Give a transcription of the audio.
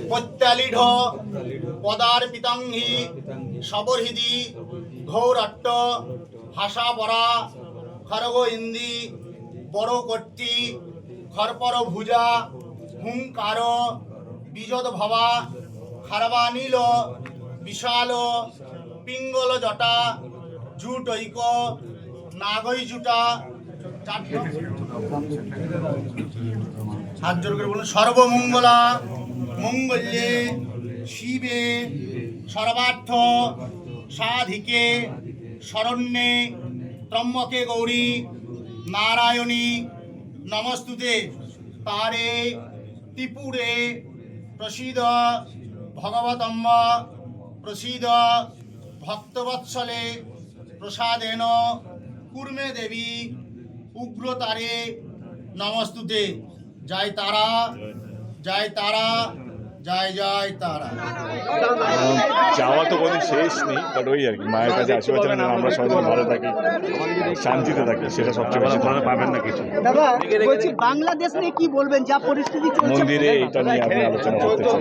প্রত্যালিঢ় পদার্পিতংহি সবরহৃদি ঘৌরট্ট হাসাপরা খরগ ইন্দি বড় কর্তি খরপর ভুজা হুঙ্কার বিজদ ভবা খারবানীল বিশাল পিঙ্গল জটা জুটৈক নাগই জুটা হাত জোর করে বলুন। সর্বমঙ্গলা মঙ্গল্যে শিবে সর্বার্থ সাধিকে শরণ্যে ত্রম্বকে গৌরী নারায়ণী নমস্তুতে। তারে ত্রিপুরে প্রসীদ ভগবতম্ব প্রসীদ ভক্তবৎসলে প্রসাদেন কুর্মে দেবী উগ্রতারে নমস্তুতে। জয় তারা জয় তারা জয় জয় তারা। চাওয়া তো কোনো শেষ নেই, বাট ওই আর কি মায়ের কাছে আশীর্বাদ চান আমরা সবাই যেন ভালো থাকি, শান্তিতে থাকি, সেটা সবচেয়ে বেশি। পাবেন না কিছু। দাদা বলছি বাংলাদেশ নিয়ে কি বলবেন, যা পরিস্থিতি চলছে মন্দিরে এটা নিয়ে আপনি আলোচনা করতে চান?